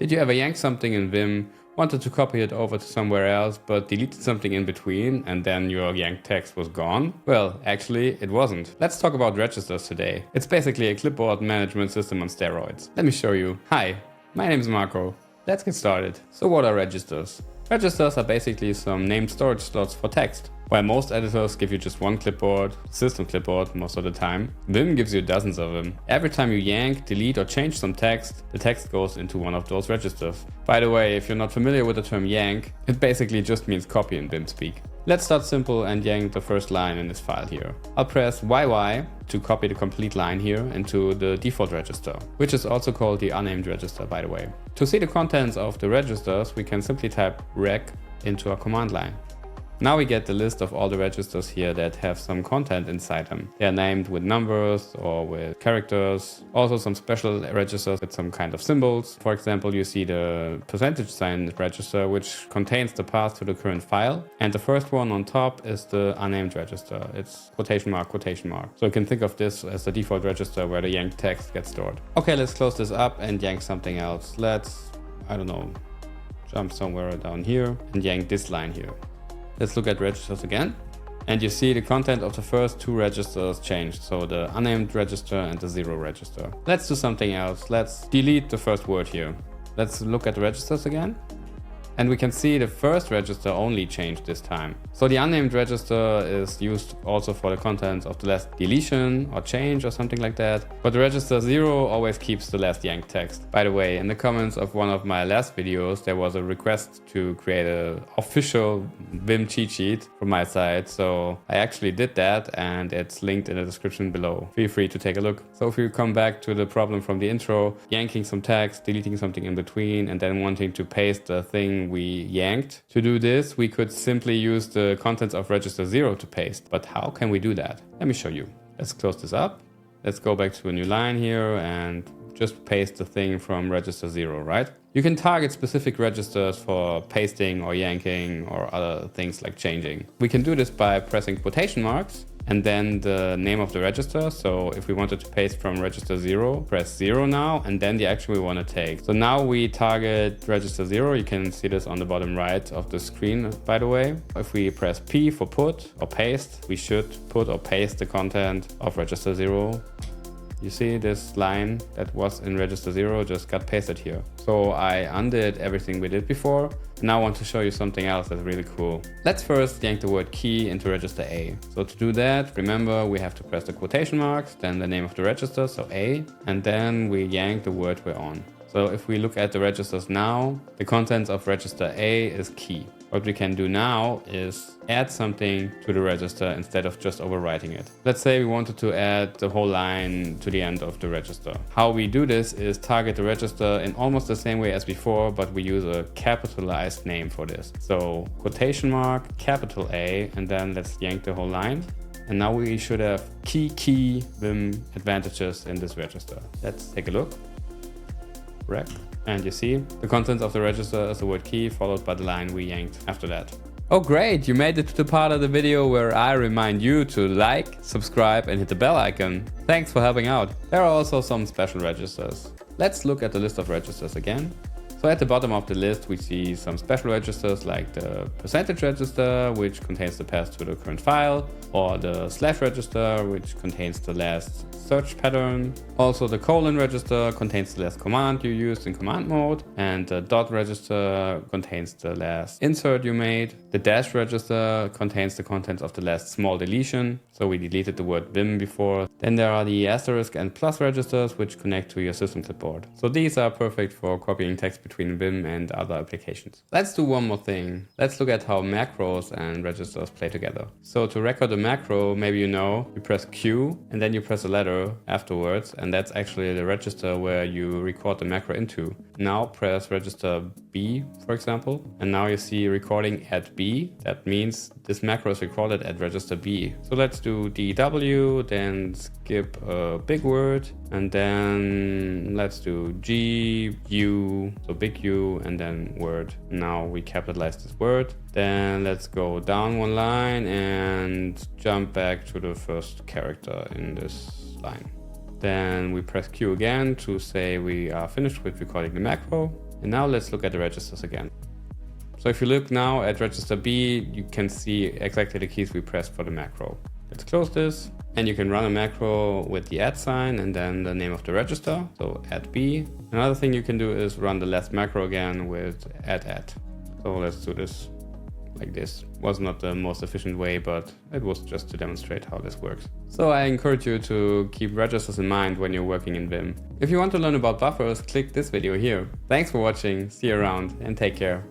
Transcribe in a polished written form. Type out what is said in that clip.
Did you ever yank something in Vim, wanted to copy it over to somewhere else, but deleted something in between and then your yanked text was gone? Well, actually, it wasn't. Let's talk about registers today. It's basically a clipboard management system on steroids. Let me show you. Hi, my name is Marco. Let's get started. So what are registers? Registers are basically some named storage slots for text. While most editors give you just one clipboard, system clipboard most of the time, Vim gives you dozens of them. Every time you yank, delete or change some text, the text goes into one of those registers. By the way, if you're not familiar with the term yank, it basically just means copy in Vim speak. Let's start simple and yank the first line in this file here. I'll press YY to copy the complete line here into the default register, which is also called the unnamed register, by the way. To see the contents of the registers, we can simply type reg into our command line. Now we get the list of all the registers here that have some content inside them. They are named with numbers or with characters. Also some special registers with some kind of symbols. For example, you see the %sign register, which contains the path to the current file. And the first one on top is the unnamed register. It's quotation mark, quotation mark. So you can think of this as the default register where the yanked text gets stored. Okay, let's close this up and yank something else. Let's, I don't know, jump somewhere down here and yank this line here. Let's look at registers again. And you see the content of the first two registers changed. So the unnamed register and the zero register. Let's do something else. Let's delete the first word here. Let's look at the registers again. And we can see the first register only changed this time. So the unnamed register is used also for the contents of the last deletion or change or something like that. But the register 0 always keeps the last yanked text. By the way, in the comments of one of my last videos, there was a request to create an official Vim cheat sheet from my side. So I actually did that and it's linked in the description below. Feel free to take a look. So if you come back to the problem from the intro, yanking some text, deleting something in between, and then wanting to paste the thing we yanked. To do this, we could simply use the contents of register 0 to paste. But how can we do that? Let me show you. Let's close this up. Let's go back to a new line here and just paste the thing from register 0, right? You can target specific registers for pasting or yanking or other things like changing. We can do this by pressing quotation marks and then the name of the register. So if we wanted to paste from register 0, press 0 now, and then the action we want to take. So now we target register 0. You can see this on the bottom right of the screen, by the way. If we press P for put or paste, we should put or paste the content of register 0. You see this line that was in register 0 just got pasted here. So I undid everything we did before. Now I want to show you something else that's really cool. Let's first yank the word key into register A. So to do that, remember we have to press the quotation marks, then the name of the register, so A, and then we yank the word we're on. So if we look at the registers now, the contents of register A is key. What we can do now is add something to the register instead of just overwriting it. Let's say we wanted to add the whole line to the end of the register. How we do this is target the register in almost the same way as before, but we use a capitalized name for this. So quotation mark, capital A, and then let's yank the whole line. And now we should have key Vim advantages in this register. Let's take a look. Rec. And you see, the contents of the register is the word key followed by the line we yanked after that. Oh great, you made it to the part of the video where I remind you to like, subscribe and hit the bell icon. Thanks for helping out. There are also some special registers. Let's look at the list of registers again. So at the bottom of the list we see some special registers like the % register, which contains the path to the current file, or the / register, which contains the last search pattern. Also the colon register contains the last command you used in command mode, and the dot register contains the last insert you made. The dash register contains the contents of the last small deletion, so we deleted the word Vim before. Then there are the asterisk and plus registers, which connect to your system clipboard. So these are perfect for copying text between Vim and other applications. Let's do one more thing. Let's look at how macros and registers play together. So to record a macro, maybe you know, you press Q and then you press a letter afterwards, and that's actually the register where you record the macro into. Now press register B, for example, and now you see recording at B. That means this macro is recorded at register B. So let's do DW, then skip a big word, and then let's do G, U, so big U, and then word. Now we capitalize this word. Then let's go down one line and jump back to the first character in this line. Then we press Q again to say we are finished with recording the macro. And now let's look at the registers again. So if you look now at register B, you can see exactly the keys we pressed for the macro. Let's close this, and you can run a macro with the add sign and then the name of the register, so add B. Another thing you can do is run the last macro again with add. So let's do this like this. Was not the most efficient way, but it was just to demonstrate how this works. So I encourage you to keep registers in mind when you're working in Vim. If you want to learn about buffers, click this video here. Thanks for watching, see you around, and take care.